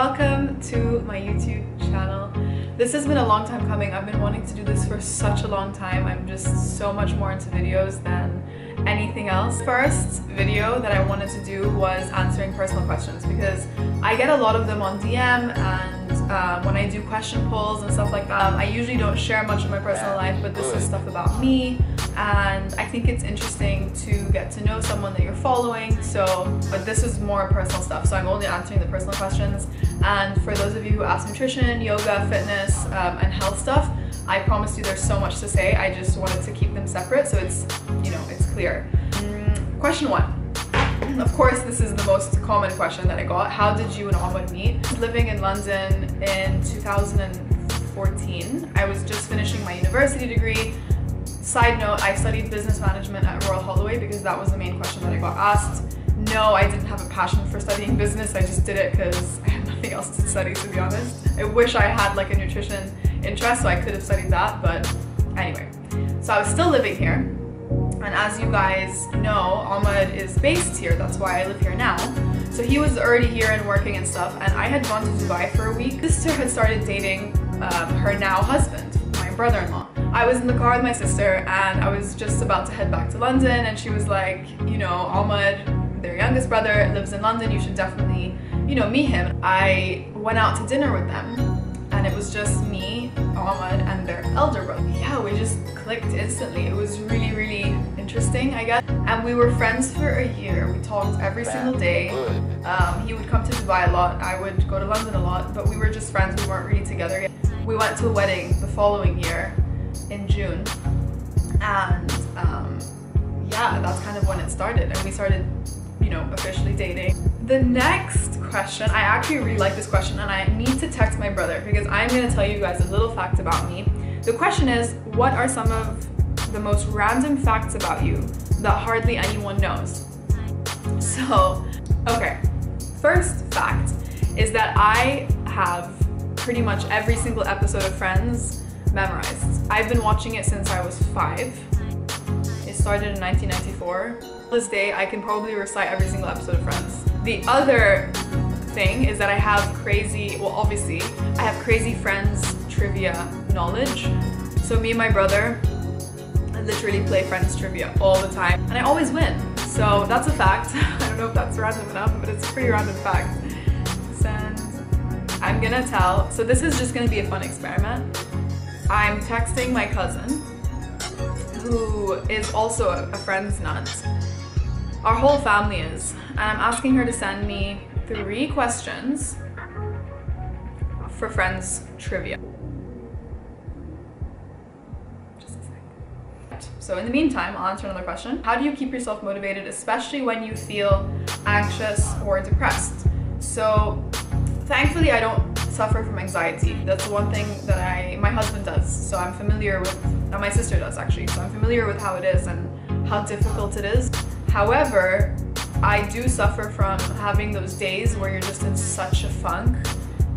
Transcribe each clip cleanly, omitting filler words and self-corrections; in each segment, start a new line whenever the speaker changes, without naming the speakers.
welcome to my YouTube channel. This has been a long time coming. I've been wanting to do this for such a long time. I'm just so much more into videos than anything else. First video that I wanted to do was answering personal questions because I get a lot of them on DM, and when I do question polls and stuff like that, I usually don't share much of my personal life, but this is stuff about me, and I think it's interesting to get to know someone that you're following. But this is more personal stuff, so I'm only answering the personal questions. And for those of you who ask nutrition, yoga, fitness, and health stuff, I promise you there's so much to say. I just wanted to keep them separate so it's, you know, it's clear. Question 1. Of course, this is the most common question that I got. How did you and Ahmed meet? I was living in London in 2014. I was just finishing my university degree. Side note, I studied business management at Royal Holloway because that was the main question that I got asked. No, I didn't have a passion for studying business. I just did it because I had nothing else to study, to be honest. I wish I had like a nutrition interest so I could have studied that, but anyway. So I was still living here. And as you guys know, Ahmed is based here. That's why I live here now. So he was already here and working and stuff. And I had gone to Dubai for a week. My sister had started dating her now husband, my brother-in-law. I was in the car with my sister and I was just about to head back to London, and she was like, you know, Ahmed, their youngest brother, lives in London. You should definitely, you know, meet him. I went out to dinner with them, and it was just me, Ahmed, and their elder brother. Yeah, we just clicked instantly. It was really, really interesting, I guess. And we were friends for a year. We talked every single day. He would come to Dubai a lot. I would go to London a lot, but we were just friends. We weren't really together yet. We went to a wedding the following year in June. And yeah, that's kind of when it started. And we started, you know, officially dating. The next question, I actually really like this question, and I need to text my brother because I'm going to tell you guys a little fact about me. The question is, what are some of the most random facts about you that hardly anyone knows? So, okay, first fact is that I have pretty much every single episode of Friends memorized. I've been watching it since I was 5. It started in 1994. To this day, I can probably recite every single episode of Friends. The other thing is that I have crazy, well obviously, I have crazy Friends trivia knowledge. So me and my brother literally play Friends trivia all the time, and I always win. So that's a fact. I don't know if that's random enough, but it's a pretty random fact. Send. I'm gonna tell, so this is just gonna be a fun experiment. I'm texting my cousin, who is also a Friends nut. Our whole family is, and I'm asking her to send me 3 questions for Friends trivia. Just a sec. So in the meantime, I'll answer another question. How do you keep yourself motivated, especially when you feel anxious or depressed? So thankfully, I don't suffer from anxiety. That's the one thing that my husband does. So I'm familiar with, and my sister does actually. So I'm familiar with how it is and how difficult it is. However, I do suffer from having those days where you're just in such a funk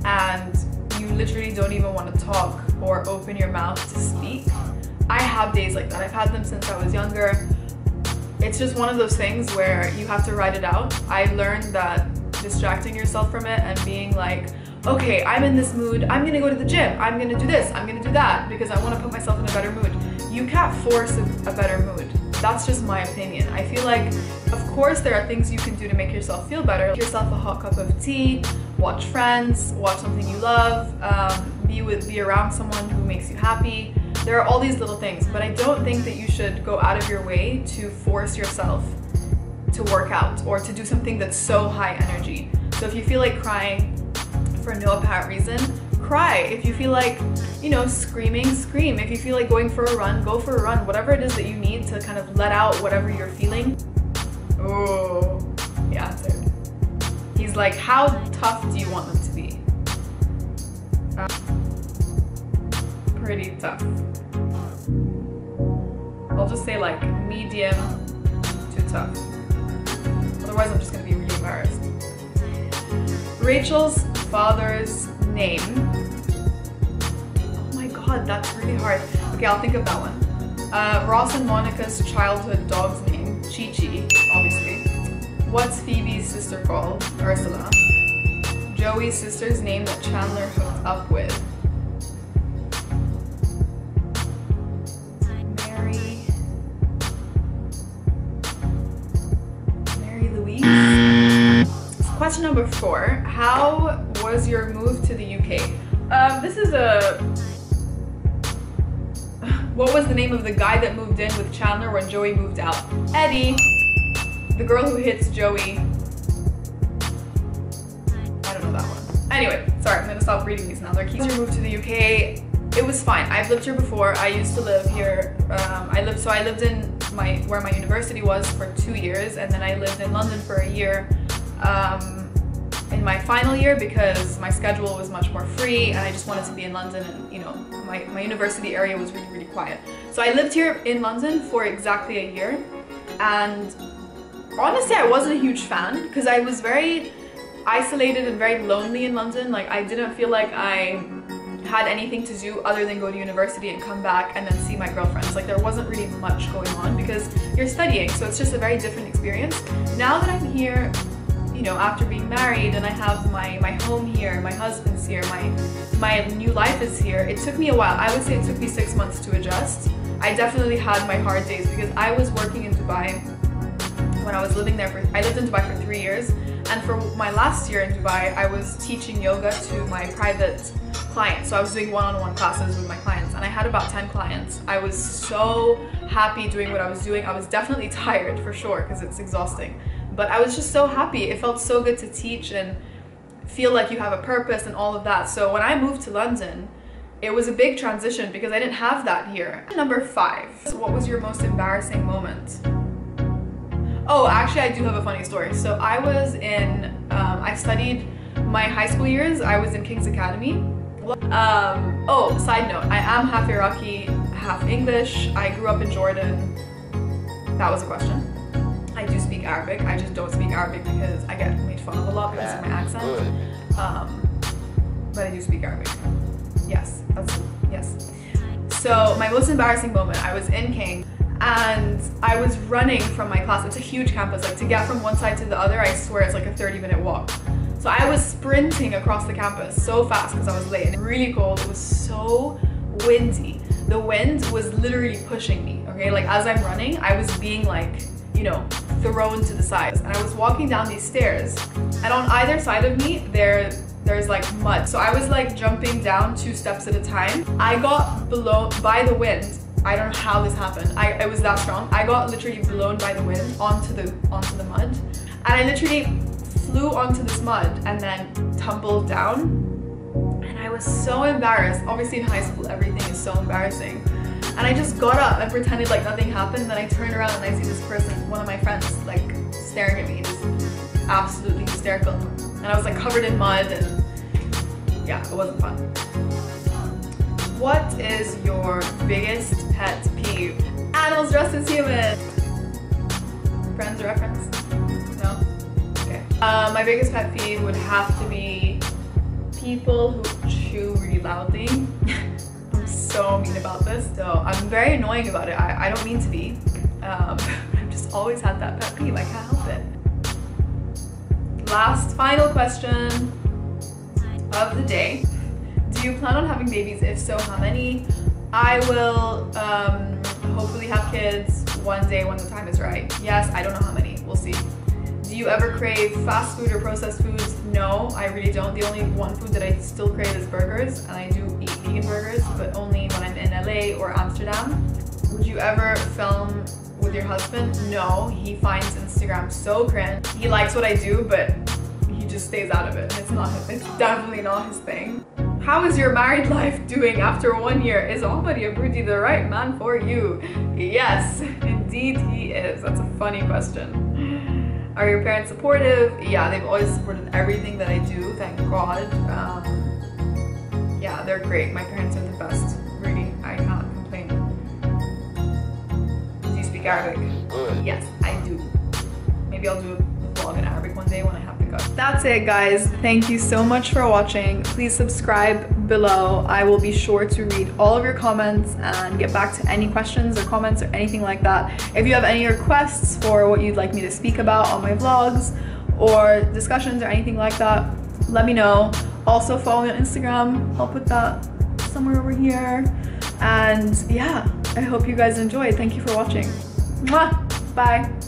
and you literally don't even want to talk or open your mouth to speak. I have days like that. I've had them since I was younger. It's just one of those things where you have to ride it out. I learned that distracting yourself from it and being like, okay, I'm in this mood, I'm gonna go to the gym, I'm gonna do this, I'm gonna do that because I want to put myself in a better mood. You can't force a better mood. That's just my opinion. I feel like, of course, there are things you can do to make yourself feel better. Make yourself a hot cup of tea, watch Friends, watch something you love, be around someone who makes you happy. There are all these little things, but I don't think that you should go out of your way to force yourself to work out or to do something that's so high energy. So if you feel like crying for no apparent reason, cry. If you feel like, you know, screaming, scream. If you feel like going for a run, go for a run. Whatever it is that you need to kind of let out whatever you're feeling. Oh, he answered. He's like, how tough do you want them to be? Pretty tough. I'll just say like medium to tough. Otherwise I'm just gonna be really embarrassed. Rachel's father's name. Oh my god, that's really hard. Okay, I'll think of that one. Ross and Monica's childhood dog's name. Chi-Chi, obviously. What's Phoebe's sister called? Ursula. Joey's sister's name that Chandler hooked up with? Mary Louise? Question number 4. How was your move to the UK? This is a... What was the name of the guy that moved in with Chandler when Joey moved out? Eddie. The girl who hits Joey. I don't know that one. Anyway, sorry, I'm gonna stop reading these now. They're keys. Your move to the UK. It was fine. I've lived here before. I used to live here. I lived in where my university was for 2 years, and then I lived in London for a year. In my final year, because my schedule was much more free and I just wanted to be in London, and you know, my university area was really, really quiet. So I lived here in London for exactly a year, and honestly I wasn't a huge fan because I was very isolated and very lonely in London. Like, I didn't feel like I had anything to do other than go to university and come back and then see my girlfriends. Like, there wasn't really much going on because you're studying, so it's just a very different experience. Now that I'm here, you know, after being married and I have my home here, my husband's here, my new life is here, it took me a while. I would say it took me 6 months to adjust. I definitely had my hard days because I was working in Dubai when I was living there I lived in Dubai for 3 years, and for my last year in Dubai, I was teaching yoga to my private clients. So I was doing one-on-one classes with my clients, and I had about 10 clients. I was so happy doing what I was doing. I was definitely tired for sure because it's exhausting. But I was just so happy. It felt so good to teach and feel like you have a purpose and all of that. So when I moved to London, it was a big transition because I didn't have that here. Number 5. So what was your most embarrassing moment? Oh, actually I do have a funny story. So I was in, I studied my high school years, I was in King's Academy. Oh, side note, I am half Iraqi, half English. I grew up in Jordan. That was a question. I do speak Arabic. I just don't speak Arabic because I get made fun of a lot because of my accent. But I do speak Arabic. Yes, yes. So my most embarrassing moment, I was in King and I was running from my class. It's a huge campus. Like, to get from one side to the other, I swear it's like a 30-minute walk. So I was sprinting across the campus so fast because I was late, and really cold. It was so windy. The wind was literally pushing me, okay? Like, as I'm running, I was being like, you know, thrown to the sides. And I was walking down these stairs, and on either side of me, there's like mud. So I was like jumping down 2 steps at a time. I got blown by the wind. I don't know how this happened. It was that strong. I got literally blown by the wind onto the mud. And I literally flew onto this mud and then tumbled down. And I was so embarrassed. Obviously in high school, everything is so embarrassing. And I just got up and pretended like nothing happened. Then I turned around and I see this person, one of my friends, like staring at me, just absolutely hysterical. And I was like covered in mud, and yeah, it wasn't fun. What is your biggest pet peeve? Animals dressed as humans. Friends reference? No? Okay. My biggest pet peeve would have to be people who chew really loudly. I'm so mean about this, so I'm very annoying about it. I don't mean to be. I've just always had that pet peeve. I can't help it. Last, final question of the day. Do you plan on having babies? If so, how many? I will hopefully have kids one day when the time is right. Yes, I don't know how many. We'll see. Do you ever crave fast food or processed foods? No, I really don't. The only one food that I still crave is burgers, and I do eat vegan burgers, but only when I'm in LA or Amsterdam. Would you ever film with your husband? No, he finds Instagram so cringe. He likes what I do, but he just stays out of it. It's definitely not his thing. How is your married life doing after 1 year? Is Ahmadi Aboudi the right man for you? Yes, indeed he is. That's a funny question. Are your parents supportive? Yeah, they've always supported everything that I do, thank God. Yeah, they're great. My parents are the best. Really, I can't complain. Do you speak Arabic? Yes, I do. Maybe I'll do a vlog in Arabic one day when I have the guts. That's it, guys. Thank you so much for watching. Please subscribe below. I will be sure to read all of your comments and get back to any questions or comments or anything like that. If you have any requests for what you'd like me to speak about on my vlogs or discussions or anything like that, let me know. Also follow me on Instagram. I'll put that somewhere over here. And yeah, I hope you guys enjoyed. Thank you for watching. Mwah! Bye.